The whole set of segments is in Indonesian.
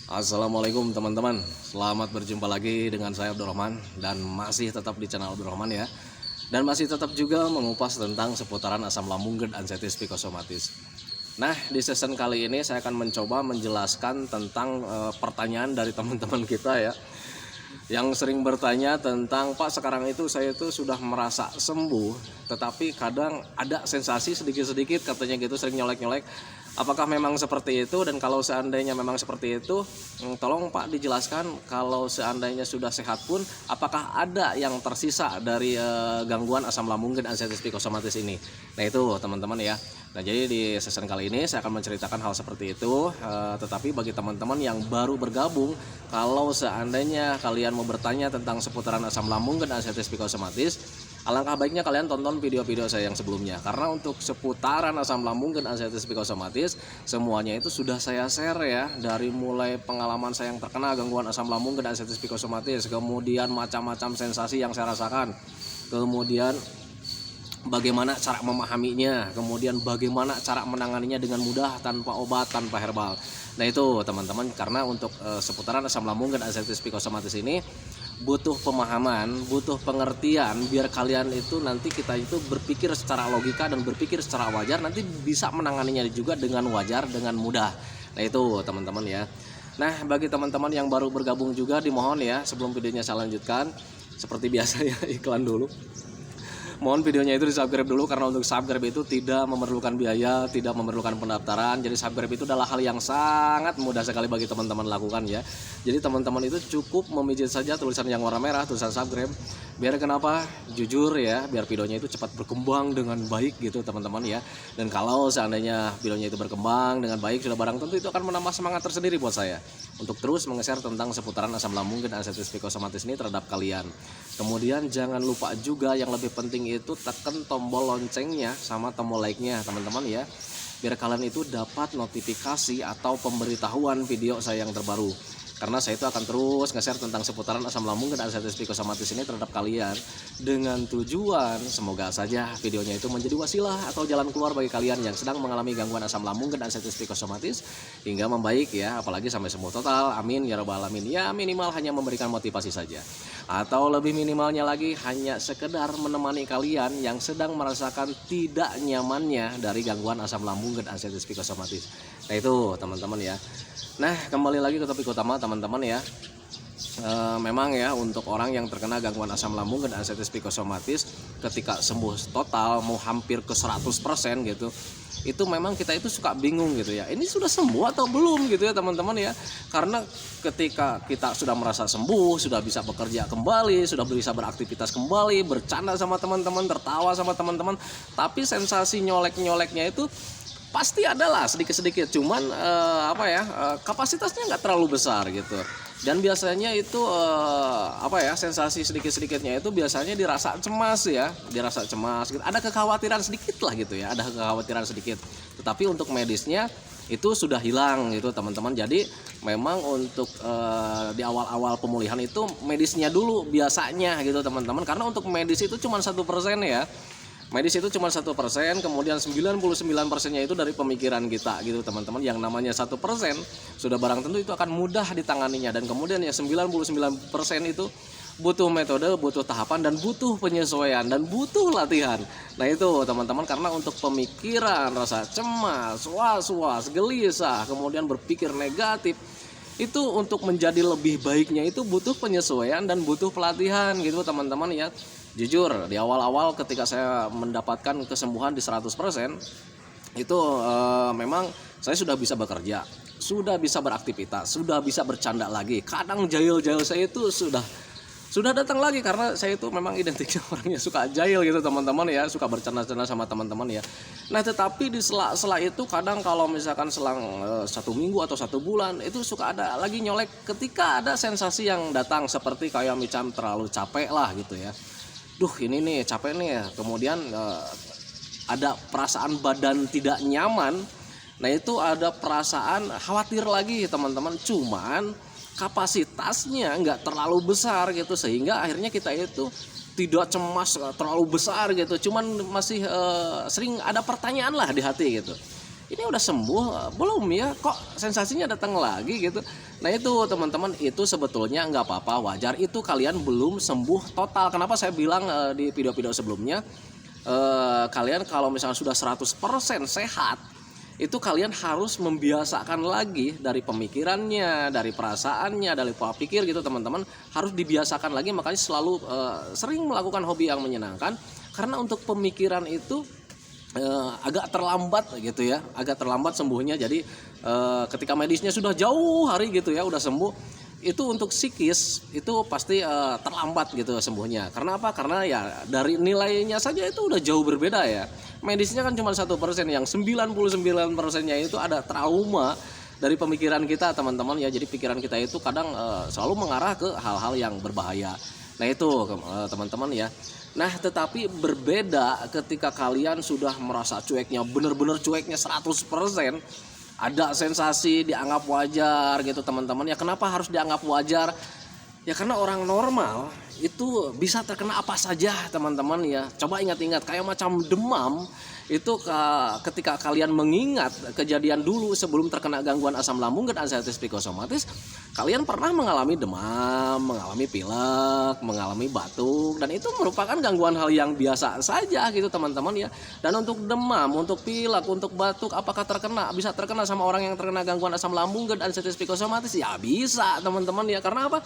Assalamualaikum teman-teman, selamat berjumpa lagi dengan saya Abdurrahman dan masih tetap di channel Abdurrahman ya. Dan masih tetap juga mengupas tentang seputaran asam lambung GERD ansetis psikosomatis. Nah, di season kali ini saya akan mencoba menjelaskan tentang pertanyaan dari teman-teman kita ya, yang sering bertanya tentang, Pak, sekarang itu saya itu sudah merasa sembuh, tetapi kadang ada sensasi sedikit-sedikit katanya gitu, sering nyolek-nyolek. Apakah memang seperti itu? Dan kalau seandainya memang seperti itu, tolong Pak dijelaskan, kalau seandainya sudah sehat pun apakah ada yang tersisa dari gangguan asam lambung dan ansetis psikosomatis ini. Nah itu teman-teman ya. Nah jadi di season kali ini saya akan menceritakan hal seperti itu, tetapi bagi teman-teman yang baru bergabung, kalau seandainya kalian mau bertanya tentang seputaran asam lambung dan ansetis psikosomatis, alangkah baiknya kalian tonton video-video saya yang sebelumnya, karena untuk seputaran asam lambung dan ansetis psikosomatis semuanya itu sudah saya share ya, dari mulai pengalaman saya yang terkena gangguan asam lambung dan ansetis psikosomatis, kemudian macam-macam sensasi yang saya rasakan, kemudian bagaimana cara memahaminya, kemudian bagaimana cara menanganinya dengan mudah tanpa obat, tanpa herbal. Nah itu teman-teman, karena untuk seputaran asam lambung dan ansetis psikosomatis ini butuh pemahaman, butuh pengertian, biar kalian itu nanti kita itu berpikir secara logika dan berpikir secara wajar, nanti bisa menanganinya juga dengan wajar, dengan mudah. Nah itu teman-teman ya. Nah bagi teman-teman yang baru bergabung juga, dimohon ya, sebelum videonya saya lanjutkan, seperti biasa ya, iklan dulu. Mohon videonya itu di subscribe dulu, karena untuk subscribe itu tidak memerlukan biaya, tidak memerlukan pendaftaran. Jadi subscribe itu adalah hal yang sangat mudah sekali bagi teman-teman lakukan ya. Jadi teman-teman itu cukup memijit saja tulisan yang warna merah, tulisan subscribe. Biar kenapa? Jujur ya, biar videonya itu cepat berkembang dengan baik gitu teman-teman ya. Dan kalau seandainya videonya itu berkembang dengan baik, sudah barang tentu itu akan menambah semangat tersendiri buat saya untuk terus meng-share tentang seputaran asam lambung dan ansetis psikosomatis ini terhadap kalian. Kemudian jangan lupa juga, yang lebih penting itu tekan tombol loncengnya sama tombol like-nya teman-teman ya, biar kalian itu dapat notifikasi atau pemberitahuan video saya yang terbaru. Karena saya itu akan terus nge-share tentang seputaran asam lambung dan ansetis psikosomatis ini terhadap kalian, dengan tujuan semoga saja videonya itu menjadi wasilah atau jalan keluar bagi kalian yang sedang mengalami gangguan asam lambung dan ansetis psikosomatis hingga membaik ya, apalagi sampai sembuh total. Amin ya rabbal alamin. Ya minimal hanya memberikan motivasi saja, atau lebih minimalnya lagi hanya sekedar menemani kalian yang sedang merasakan tidak nyamannya dari gangguan asam lambung dan ansetis psikosomatis. Nah itu teman-teman ya. Nah kembali lagi ke topik utama teman-teman ya. Memang ya, untuk orang yang terkena gangguan asam lambung dan ansetis psikosomatis, ketika sembuh total mau hampir ke 100% gitu, itu memang kita itu suka bingung gitu ya, ini sudah sembuh atau belum gitu ya teman-teman ya. Karena ketika kita sudah merasa sembuh, sudah bisa bekerja kembali, sudah bisa beraktivitas kembali, bercanda sama teman-teman, tertawa sama teman-teman, tapi sensasi nyolek-nyoleknya itu pasti adalah sedikit-sedikit, cuman kapasitasnya nggak terlalu besar gitu. Dan biasanya itu sensasi sedikit-sedikitnya itu biasanya dirasa cemas ya, dirasa cemas gitu. Ada kekhawatiran sedikit lah gitu ya, ada kekhawatiran sedikit. Tetapi untuk medisnya itu sudah hilang gitu teman-teman. Jadi memang untuk di awal-awal pemulihan itu medisnya dulu biasanya gitu teman-teman. Karena untuk medis itu cuma 1% ya. Medis itu cuma 1%, kemudian 99%-nya itu dari pemikiran kita gitu teman-teman. Yang namanya 1% sudah barang tentu itu akan mudah ditanganinya, dan kemudian ya 99% itu butuh metode, butuh tahapan, dan butuh penyesuaian, dan butuh latihan. Nah itu teman-teman, karena untuk pemikiran, rasa cemas, was-was, gelisah, kemudian berpikir negatif, itu untuk menjadi lebih baiknya itu butuh penyesuaian dan butuh pelatihan gitu teman-teman ya. Jujur di awal-awal ketika saya mendapatkan kesembuhan di 100%, itu memang saya sudah bisa bekerja, sudah bisa beraktivitas, sudah bisa bercanda lagi. Kadang jahil-jahil saya itu sudah datang lagi, karena saya itu memang identiknya orangnya suka jahil gitu teman-teman ya, suka bercanda-canda sama teman-teman ya. Nah tetapi di sela-sela itu kadang kalau misalkan selang 1 minggu atau 1 bulan itu suka ada lagi nyolek, ketika ada sensasi yang datang seperti kayak macam terlalu capek lah gitu ya. Duh ini nih capek nih ya. Kemudian ada perasaan badan tidak nyaman. Nah itu ada perasaan khawatir lagi teman-teman, cuman kapasitasnya nggak terlalu besar gitu, sehingga akhirnya kita itu tidak cemas terlalu besar gitu, cuman masih sering ada pertanyaan lah di hati gitu. ini udah sembuh belum ya, kok sensasinya datang lagi gitu. Nah itu teman-teman, itu sebetulnya nggak apa-apa, wajar, itu kalian belum sembuh total. Kenapa saya bilang di video-video sebelumnya, kalian kalau misalnya sudah 100% sehat, itu kalian harus membiasakan lagi dari pemikirannya, dari perasaannya, dari pola pikir gitu teman-teman, harus dibiasakan lagi. Makanya selalu sering melakukan hobi yang menyenangkan, karena untuk pemikiran itu agak terlambat gitu ya, agak terlambat sembuhnya. Jadi ketika medisnya sudah jauh hari gitu ya udah sembuh, itu untuk psikis itu pasti terlambat gitu sembuhnya. Karena apa? Karena ya dari nilainya saja itu udah jauh berbeda ya. Medisnya kan cuma 1%, yang 99%-nya itu ada trauma dari pemikiran kita teman-teman ya. Jadi pikiran kita itu kadang selalu mengarah ke hal-hal yang berbahaya. Nah itu teman-teman ya. Nah tetapi berbeda ketika kalian sudah merasa cueknya, benar-benar cueknya 100%, ada sensasi dianggap wajar gitu teman-teman ya. Kenapa harus dianggap wajar? Ya karena orang normal itu bisa terkena apa saja teman-teman ya. Coba ingat-ingat, kayak macam demam itu ketika kalian mengingat kejadian dulu sebelum terkena gangguan asam lambung dan anxieties psikosomatis, kalian pernah mengalami demam, mengalami pilek, mengalami batuk, dan itu merupakan gangguan hal yang biasa saja gitu teman-teman ya. Dan untuk demam, untuk pilek, untuk batuk, apakah bisa terkena sama orang yang terkena gangguan asam lambung dan anxieties psikosomatis? Ya bisa teman-teman ya. Karena apa?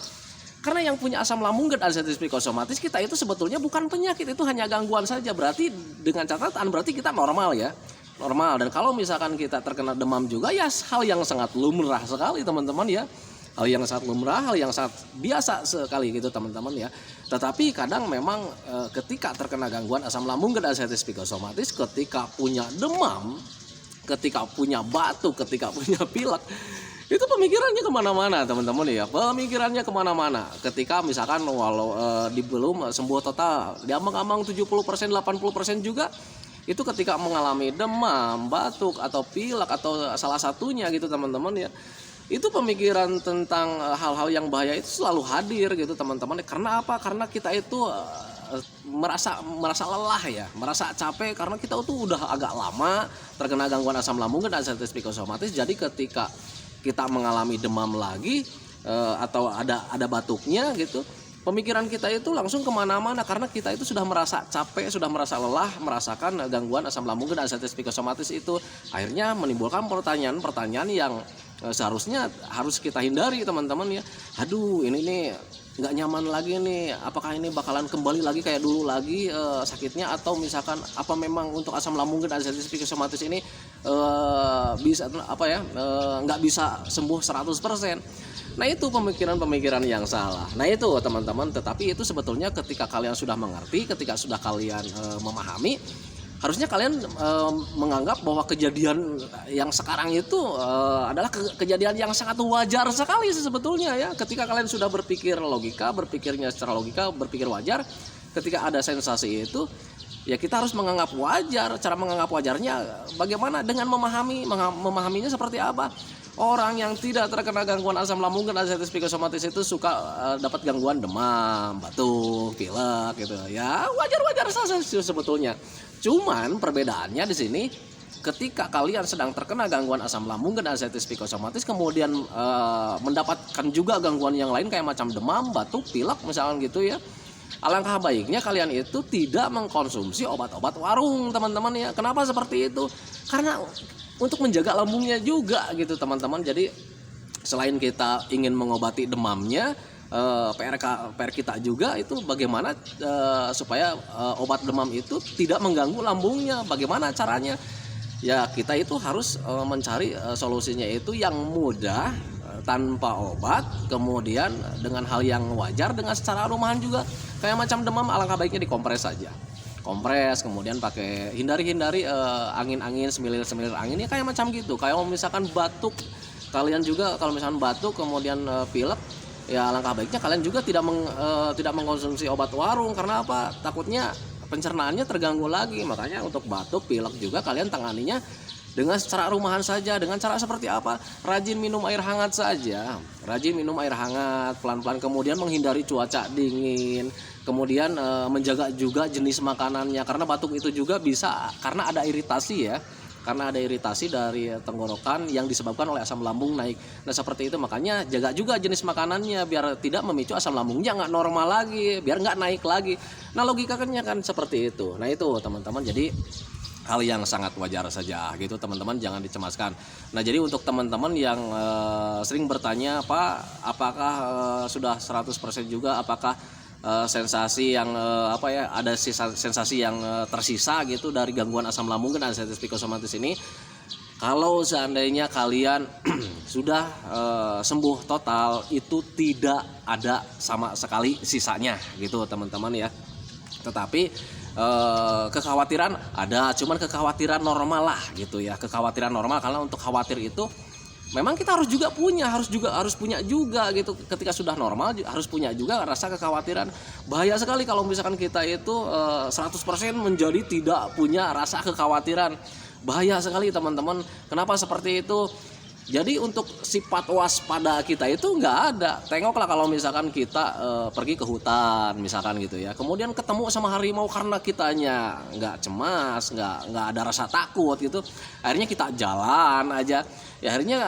Karena yang punya asam lambung dan anxieties psikosomatis kita itu sebetulnya bukan penyakit, itu hanya gangguan saja. Berarti dengan catatan berarti kita normal ya, normal. Dan kalau misalkan kita terkena demam juga ya hal yang sangat lumrah sekali teman-teman ya, hal yang sangat lumrah, hal yang sangat biasa sekali gitu teman-teman ya. Tetapi kadang memang ketika terkena gangguan asam lambung dan anxieties psikosomatis, ketika punya demam, ketika punya batuk, ketika punya pilek, itu pemikirannya kemana-mana teman-teman ya, pemikirannya kemana-mana. Ketika misalkan walau belum sembuh total, diambang-ambang 70%, 80% juga, itu ketika mengalami demam, batuk, atau pilek, atau salah satunya gitu teman-teman ya, itu pemikiran tentang hal-hal yang bahaya itu selalu hadir gitu teman-teman. Karena apa? Karena kita itu merasa lelah ya, merasa capek, karena kita tuh udah agak lama terkena gangguan asam lambung dan anxieties psikosomatis. Jadi ketika kita mengalami demam lagi atau ada batuknya gitu, pemikiran kita itu langsung kemana-mana, karena kita itu sudah merasa capek, sudah merasa lelah merasakan gangguan asam lambung dan anxieties psikosomatis itu. Akhirnya menimbulkan pertanyaan-pertanyaan yang seharusnya harus kita hindari teman-teman ya. Aduh ini nih nggak nyaman lagi nih, apakah ini bakalan kembali lagi kayak dulu lagi sakitnya, atau misalkan apa memang untuk asam lambung dan anxieties psikosomatis ini bisa nggak bisa sembuh 100%. Nah itu pemikiran-pemikiran yang salah. Nah itu teman-teman, tetapi itu sebetulnya ketika kalian sudah mengerti, ketika sudah kalian memahami, harusnya kalian menganggap bahwa kejadian yang sekarang itu adalah kejadian yang sangat wajar sekali sebetulnya ya. Ketika kalian sudah berpikir logika, berpikirnya secara logika, berpikir wajar, ketika ada sensasi itu, ya kita harus menganggap wajar. Cara menganggap wajarnya bagaimana? Dengan memahaminya seperti apa? Orang yang tidak terkena gangguan asam lambung dan anxieties psikosomatis itu suka dapat gangguan demam, batuk, pilek gitu. Ya wajar-wajar saja sebetulnya. Cuman perbedaannya di sini, ketika kalian sedang terkena gangguan asam lambung dan anxieties psikosomatis, kemudian mendapatkan juga gangguan yang lain kayak macam demam, batuk, pilek misalkan gitu ya, alangkah baiknya kalian itu tidak mengkonsumsi obat-obat warung teman-teman ya. Kenapa seperti itu? Karena untuk menjaga lambungnya juga gitu teman-teman. Jadi selain kita ingin mengobati demamnya, PR kita juga itu bagaimana supaya obat demam itu tidak mengganggu lambungnya. Bagaimana caranya? Ya kita itu harus mencari solusinya itu yang mudah, tanpa obat, kemudian dengan hal yang wajar, dengan secara rumahan juga. Kayak macam demam, alangkah baiknya dikompres saja. Kompres, kemudian pakai hindari angin-angin, semilir-semilir angin ya, kayak macam gitu. Kayak misalkan batuk, kalian juga kalau misalkan batuk kemudian pilek, ya alangkah baiknya kalian juga tidak mengkonsumsi obat warung. Karena apa? Takutnya pencernaannya terganggu lagi. Makanya untuk batuk, pilek juga kalian tanganinya dengan secara rumahan saja. Dengan cara seperti apa? Rajin minum air hangat saja. Rajin minum air hangat pelan-pelan, kemudian menghindari cuaca dingin. Kemudian menjaga juga jenis makanannya, karena batuk itu juga bisa karena ada iritasi ya. karena ada iritasi dari tenggorokan yang disebabkan oleh asam lambung naik. Nah seperti itu, makanya jaga juga jenis makanannya biar tidak memicu asam lambungnya nggak normal lagi, biar nggak naik lagi. Nah logikanya kan seperti itu. Nah itu teman-teman, jadi hal yang sangat wajar saja gitu teman-teman, jangan dicemaskan. Nah jadi untuk teman-teman yang sering bertanya, Pak apakah sudah 100% juga, apakah sensasi yang ada sensasi yang tersisa gitu dari gangguan asam lambung dan anxieties psikosomatis ini. Kalau seandainya kalian sudah sembuh total, itu tidak ada sama sekali sisanya gitu teman-teman ya. Tetapi kekhawatiran ada, cuman kekhawatiran normal lah gitu ya, kekhawatiran normal. Karena untuk khawatir itu memang kita harus punya juga gitu. Ketika sudah normal harus punya juga rasa kekhawatiran. Bahaya sekali kalau misalkan kita itu 100% menjadi tidak punya rasa kekhawatiran. Bahaya sekali teman-teman. Kenapa seperti itu? Jadi untuk sifat waspada kita itu nggak ada. Tengoklah kalau misalkan kita pergi ke hutan misalkan gitu ya, kemudian ketemu sama harimau, karena kitanya nggak cemas, nggak ada rasa takut gitu, akhirnya kita jalan aja. Ya akhirnya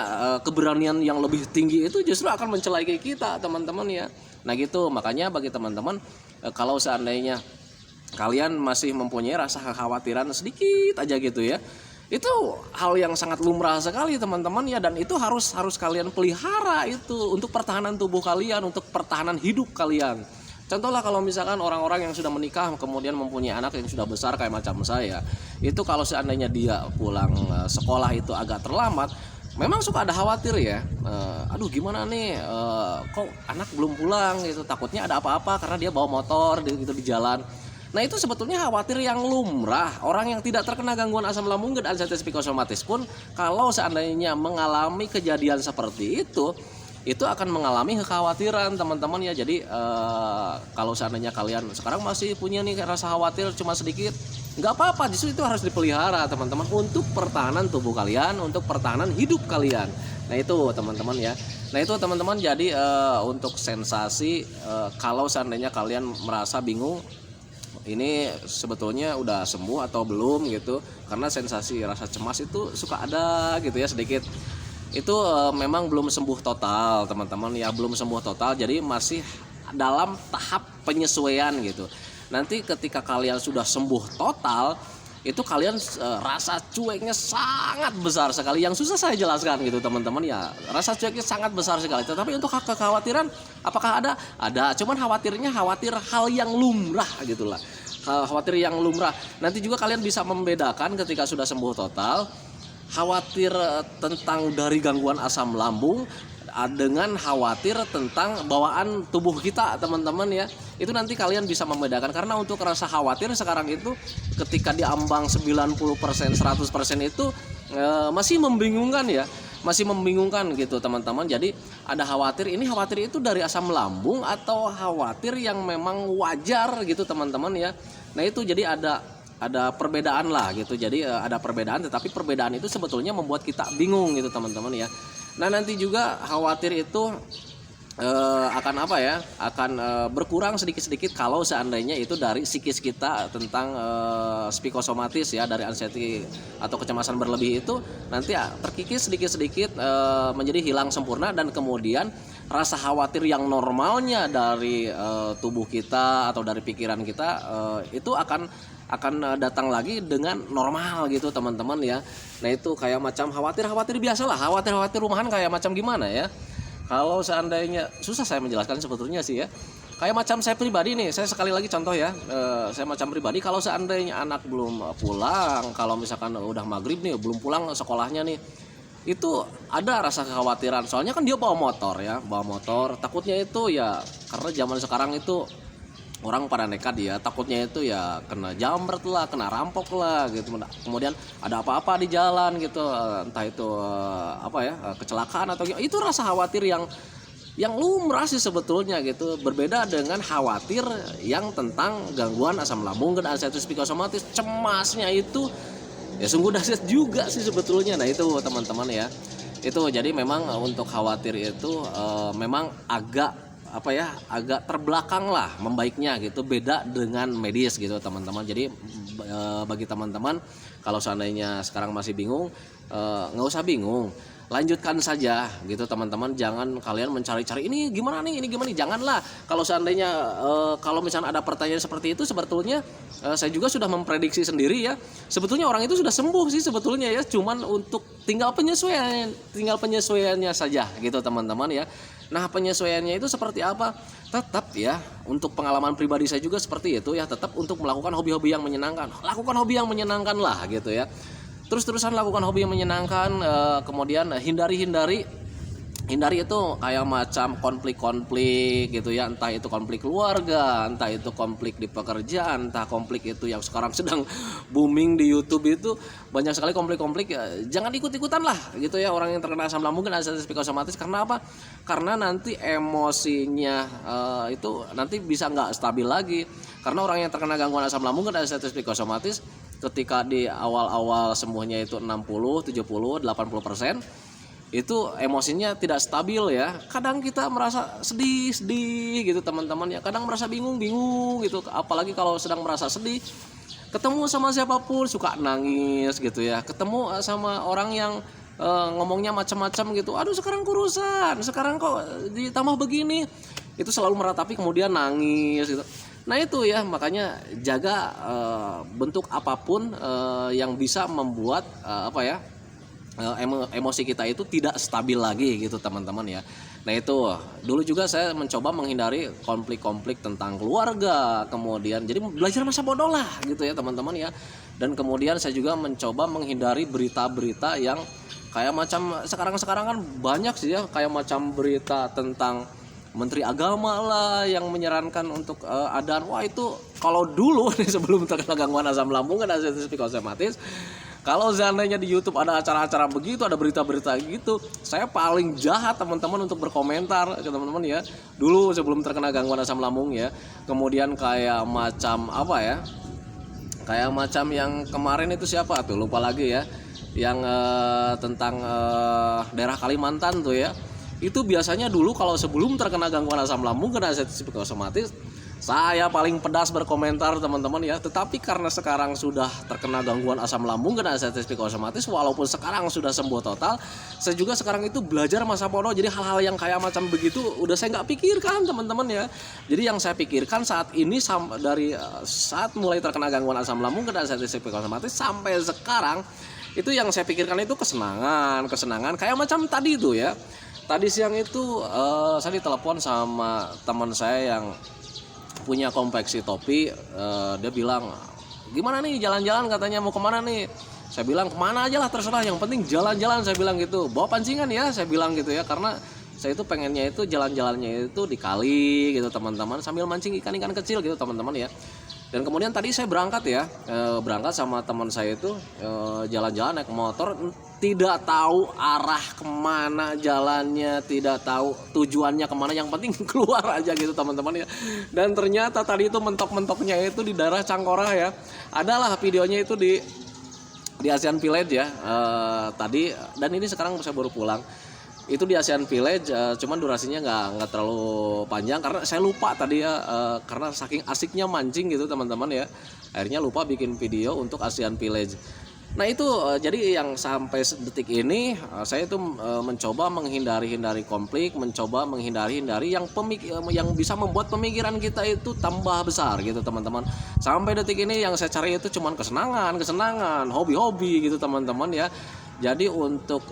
keberanian yang lebih tinggi itu justru akan mencelakai kita teman-teman ya. Nah gitu, makanya bagi teman-teman kalau seandainya kalian masih mempunyai rasa kekhawatiran sedikit aja gitu ya, itu hal yang sangat lumrah sekali teman-teman ya, dan itu harus kalian pelihara itu untuk pertahanan tubuh kalian, untuk pertahanan hidup kalian. Contohlah kalau misalkan orang-orang yang sudah menikah kemudian mempunyai anak yang sudah besar kayak macam saya, itu kalau seandainya dia pulang sekolah itu agak terlambat, memang suka ada khawatir ya, aduh gimana nih, kok anak belum pulang gitu, takutnya ada apa-apa karena dia bawa motor gitu di jalan. Nah itu sebetulnya khawatir yang lumrah. Orang yang tidak terkena gangguan asam lambung dan anxieties psikosomatis pun kalau seandainya mengalami kejadian seperti itu akan mengalami kekhawatiran teman-teman ya. Jadi kalau seandainya kalian sekarang masih punya nih rasa khawatir cuma sedikit, nggak apa-apa, justru itu harus dipelihara teman-teman untuk pertahanan tubuh kalian, untuk pertahanan hidup kalian. Nah itu teman-teman ya. Nah itu teman-teman, jadi untuk sensasi kalau seandainya kalian merasa bingung ini sebetulnya udah sembuh atau belum gitu, karena sensasi rasa cemas itu suka ada gitu ya sedikit. Itu memang belum sembuh total teman-teman ya, belum sembuh total, jadi masih dalam tahap penyesuaian gitu. Nanti ketika kalian sudah sembuh total, itu kalian rasa cueknya sangat besar sekali, yang susah saya jelaskan gitu teman-teman ya. Rasa cueknya sangat besar sekali. Tetapi untuk kekhawatiran apakah ada? Ada, cuman khawatir hal yang lumrah gitulah, khawatir yang lumrah. Nanti juga kalian bisa membedakan ketika sudah sembuh total, khawatir tentang dari gangguan asam lambung dengan khawatir tentang bawaan tubuh kita teman-teman ya. Itu nanti kalian bisa membedakan, karena untuk rasa khawatir sekarang itu ketika di ambang 90%, 100% itu masih membingungkan ya, masih membingungkan gitu teman-teman. Jadi ada khawatir, ini khawatir itu dari asam lambung atau khawatir yang memang wajar gitu teman-teman ya. Nah itu jadi ada perbedaan lah gitu. Jadi ada perbedaan, tetapi perbedaan itu sebetulnya membuat kita bingung gitu teman-teman ya. Nah nanti juga khawatir itu akan berkurang sedikit-sedikit kalau seandainya itu dari psikis kita tentang psikosomatis ya, dari anxiety atau kecemasan berlebih itu nanti terkikis sedikit-sedikit menjadi hilang sempurna, dan kemudian rasa khawatir yang normalnya dari tubuh kita atau dari pikiran kita itu akan datang lagi dengan normal gitu teman-teman ya. Nah itu kayak macam khawatir biasalah, khawatir rumahan kayak macam gimana ya. Kalau seandainya susah saya menjelaskan sebetulnya sih ya. Kayak macam saya pribadi nih, saya sekali lagi contoh ya, saya macam pribadi kalau seandainya anak belum pulang, kalau misalkan udah maghrib nih belum pulang sekolahnya nih, itu ada rasa kekhawatiran. Soalnya kan dia bawa motor, takutnya itu ya, karena zaman sekarang itu orang pada nekat ya, takutnya itu ya kena jambret lah, kena rampok lah gitu. Kemudian ada apa-apa di jalan gitu, entah itu kecelakaan atau itu rasa khawatir yang lumrah sih sebetulnya gitu. Berbeda dengan khawatir yang tentang gangguan asam lambung dan anxieties psikosomatis, cemasnya itu ya sungguh dahsyat juga sih sebetulnya. Nah itu teman-teman ya. Itu jadi memang untuk khawatir itu memang agak terbelakang lah membaiknya gitu, beda dengan medis gitu teman-teman. Jadi bagi teman-teman, kalau seandainya sekarang masih bingung, nggak usah bingung, lanjutkan saja gitu teman-teman. Jangan kalian mencari-cari ini gimana nih, janganlah. Kalau seandainya kalau misalnya ada pertanyaan seperti itu, sebetulnya saya juga sudah memprediksi sendiri ya, sebetulnya orang itu sudah sembuh sih sebetulnya ya, cuman untuk tinggal penyesuaiannya saja gitu teman-teman ya. Nah, penyesuaiannya itu seperti apa? Tetap ya, untuk pengalaman pribadi saya juga seperti itu ya, tetap untuk melakukan hobi-hobi yang menyenangkan. Lakukan hobi yang menyenangkan lah gitu ya. Terus-terusan lakukan hobi yang menyenangkan, kemudian hindari itu kayak macam konflik-konflik gitu ya, entah itu konflik keluarga, entah itu konflik di pekerjaan, entah konflik itu yang sekarang sedang booming di YouTube itu banyak sekali konflik-konflik ya. Jangan ikut-ikutan lah gitu ya, orang yang terkena asam lambung dan anestesi psikosomatis. Karena apa? Karena nanti emosinya itu nanti bisa nggak stabil lagi. Karena orang yang terkena gangguan asam lambung dan anestesi psikosomatis ketika di awal-awal sembuhnya itu 60, 70, 80%, itu emosinya tidak stabil ya. Kadang kita merasa sedih gitu teman-teman ya. Kadang merasa bingung gitu. Apalagi kalau sedang merasa sedih, ketemu sama siapapun suka nangis gitu ya. Ketemu sama orang yang ngomongnya macam-macam gitu. Aduh, sekarang kurusan, sekarang kok ditambah begini. Itu selalu meratapi kemudian nangis gitu. Nah itu ya, makanya jaga bentuk apapun yang bisa membuat emosi kita itu tidak stabil lagi gitu teman-teman ya. Nah itu dulu juga saya mencoba menghindari konflik-konflik tentang keluarga, kemudian jadi belajar masa bodoh lah gitu ya teman-teman ya. Dan kemudian saya juga mencoba menghindari berita-berita yang kayak macam sekarang kan banyak sih ya, kayak macam berita tentang Menteri Agama lah yang menyarankan untuk adaan. Wah itu kalau dulu nih sebelum terkena gangguan asam lambung dan anestesi psikosomatis, kalau seandainya di YouTube ada acara-acara begitu, ada berita-berita gitu, saya paling jahat teman-teman untuk berkomentar ke teman-teman ya. Dulu sebelum terkena gangguan asam lambung ya. Kemudian kayak macam apa ya? Kayak macam yang kemarin itu siapa tuh? Lupa lagi ya. Yang tentang daerah Kalimantan tuh ya. Itu biasanya dulu kalau sebelum terkena gangguan asam lambung dan anestesi psikosomatis, saya paling pedas berkomentar teman-teman ya. Tetapi karena sekarang sudah terkena gangguan asam lambung dan anestesi psikosomatis, walaupun sekarang sudah sembuh total, saya juga sekarang itu belajar masa bodoh. Jadi hal-hal yang kayak macam begitu udah saya nggak pikirkan teman-teman ya. Jadi yang saya pikirkan saat ini dari saat mulai terkena gangguan asam lambung dan anestesi psikosomatis sampai sekarang, itu yang saya pikirkan itu kesenangan kayak macam tadi itu ya. Tadi siang itu saya ditelepon sama teman saya yang punya konveksi topi. Dia bilang, gimana nih jalan-jalan, katanya mau kemana nih. Saya bilang kemana aja lah terserah, yang penting jalan-jalan, saya bilang gitu. Bawa pancingan ya, saya bilang gitu ya. Karena saya itu pengennya itu jalan-jalannya itu di kali gitu teman-teman, sambil mancing ikan-ikan kecil gitu teman-teman ya. Dan kemudian tadi saya berangkat ya, berangkat sama teman saya itu jalan-jalan naik motor, tidak tahu arah kemana jalannya, tidak tahu tujuannya kemana, yang penting keluar aja gitu teman-teman ya. Dan ternyata tadi itu mentok-mentoknya itu di daerah Cangkorah ya. Adalah videonya itu di Asian Village ya tadi, dan ini sekarang saya baru pulang. Itu di Asian Village, cuman durasinya nggak terlalu panjang karena saya lupa tadi ya, karena saking asiknya mancing gitu teman-teman ya, akhirnya lupa bikin video untuk Asian Village. Nah itu jadi yang sampai detik ini saya itu mencoba menghindari konflik, mencoba menghindari yang bisa membuat pemikiran kita itu tambah besar gitu teman-teman. Sampai detik ini yang saya cari itu cuman kesenangan, hobi-hobi gitu teman-teman ya. Jadi untuk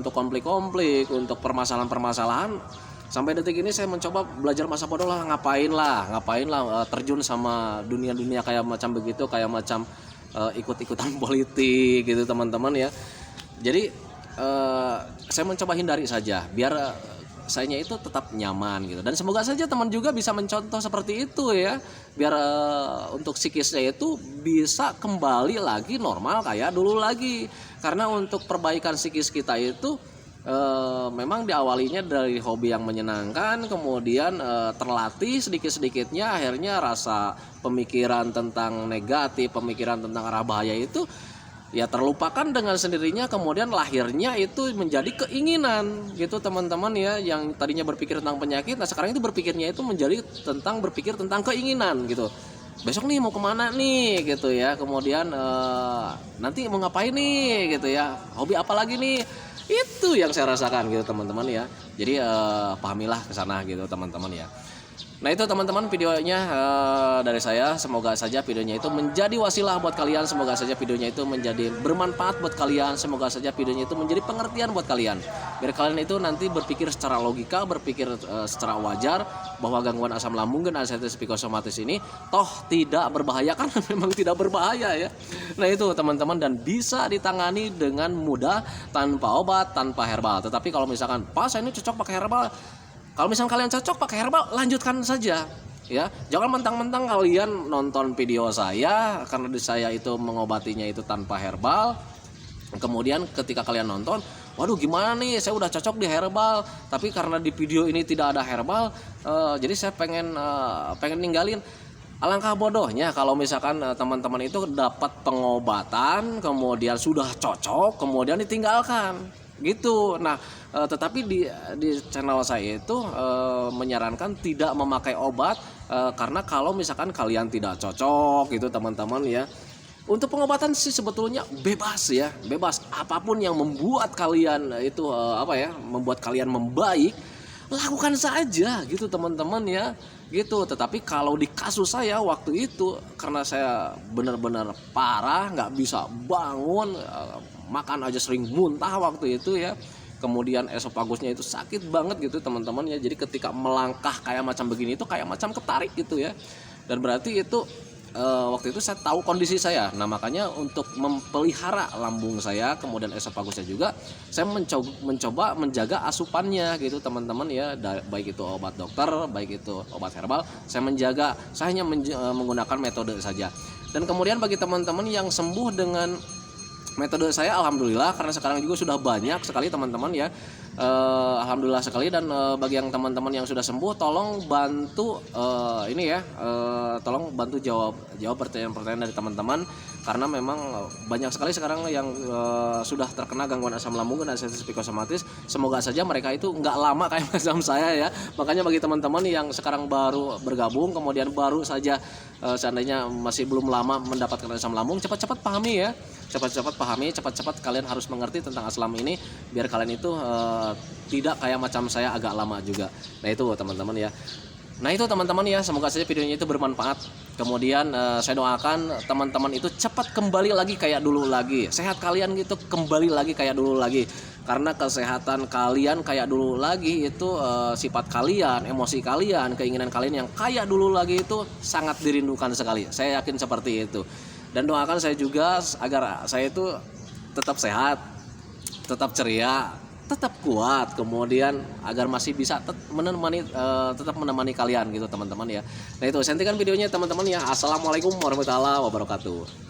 konflik-konflik, untuk permasalahan-permasalahan, sampai detik ini saya mencoba belajar masa bodoh lah, ngapain lah terjun sama dunia-dunia kayak macam begitu, kayak macam ikut-ikutan politik gitu teman-teman ya. Jadi saya mencoba hindari saja biar sayanya itu tetap nyaman gitu. Dan semoga saja teman juga bisa mencontoh seperti itu ya, biar untuk psikisnya itu bisa kembali lagi normal kayak dulu lagi. Karena untuk perbaikan psikis kita itu memang diawalinya dari hobi yang menyenangkan, kemudian terlatih sedikit-sedikitnya, akhirnya rasa pemikiran tentang negatif, pemikiran tentang arah bahaya itu ya terlupakan dengan sendirinya. Kemudian lahirnya itu menjadi keinginan gitu teman-teman ya, yang tadinya berpikir tentang penyakit, nah sekarang itu berpikirnya itu menjadi berpikir tentang keinginan gitu. besok nih mau kemana nih gitu ya, kemudian nanti mau ngapain nih gitu ya, hobi apa lagi nih, itu yang saya rasakan gitu teman-teman ya. Jadi pahamilah ke sana gitu teman-teman ya. Nah itu teman-teman videonya dari saya. Semoga saja videonya itu menjadi wasilah buat kalian. Semoga saja videonya itu menjadi bermanfaat buat kalian. Semoga saja videonya itu menjadi pengertian buat kalian. Biar kalian itu nanti berpikir secara logika, berpikir secara wajar bahwa gangguan asam lambung dan anxiety psikosomatis ini toh tidak berbahaya, karena memang tidak berbahaya ya. Nah itu teman-teman, dan bisa ditangani dengan mudah tanpa obat, tanpa herbal. Tetapi kalau misalkan pas ini cocok pakai herbal, kalau misalnya kalian cocok pakai herbal, lanjutkan saja ya. Jangan mentang-mentang kalian nonton video saya karena saya itu mengobatinya itu tanpa herbal. Kemudian ketika kalian nonton, waduh gimana nih, saya udah cocok di herbal, tapi karena di video ini tidak ada herbal, jadi saya pengen ninggalin. Alangkah bodohnya kalau misalkan teman-teman itu dapat pengobatan, kemudian sudah cocok, kemudian ditinggalkan gitu. Nah tetapi di channel saya itu menyarankan tidak memakai obat, karena kalau misalkan kalian tidak cocok gitu teman-teman ya, untuk pengobatan sih sebetulnya bebas ya, bebas. Apapun yang membuat kalian itu membuat kalian membaik, lakukan saja gitu teman-teman ya gitu. Tetapi kalau di kasus saya waktu itu, karena saya benar-benar parah, nggak bisa bangun, makan aja sering muntah waktu itu ya, kemudian esopagusnya itu sakit banget gitu teman-teman ya. Jadi ketika melangkah kayak macam begini itu kayak macam ketarik gitu ya, dan berarti itu waktu itu saya tahu kondisi saya. Nah makanya untuk memelihara lambung saya, kemudian esopagusnya juga, saya mencoba menjaga asupannya gitu teman-teman ya. Baik itu obat dokter, baik itu obat herbal, saya menjaga. Saya hanya menggunakan metode saja. Dan kemudian bagi teman-teman yang sembuh dengan metode saya, alhamdulillah, karena sekarang juga sudah banyak sekali teman-teman ya, alhamdulillah sekali. Dan bagi yang teman-teman yang sudah sembuh, tolong bantu tolong bantu jawab pertanyaan-pertanyaan dari teman-teman, karena memang banyak sekali sekarang yang sudah terkena gangguan asam lambung dan anxiety psikosomatis. Semoga saja mereka itu nggak lama kayak macam saya ya. Makanya bagi teman-teman yang sekarang baru bergabung, kemudian baru saja seandainya masih belum lama mendapatkan asam lambung, cepat-cepat pahami ya. Cepat-cepat kalian harus mengerti tentang asam ini, biar kalian itu tidak kayak macam saya agak lama juga. Nah itu teman-teman ya. Nah itu teman-teman ya, semoga saja videonya itu bermanfaat. Kemudian saya doakan teman-teman itu cepat kembali lagi kayak dulu lagi. Sehat kalian gitu kembali lagi kayak dulu lagi. Karena kesehatan kalian kayak dulu lagi itu sifat kalian, emosi kalian, keinginan kalian yang kayak dulu lagi itu sangat dirindukan sekali. Saya yakin seperti itu. Dan doakan saya juga agar saya itu tetap sehat, tetap ceria, tetap kuat, kemudian agar masih bisa tetap menemani kalian gitu teman-teman ya. Nah itu, saya hentikan videonya teman-teman ya. Assalamualaikum warahmatullahi wabarakatuh.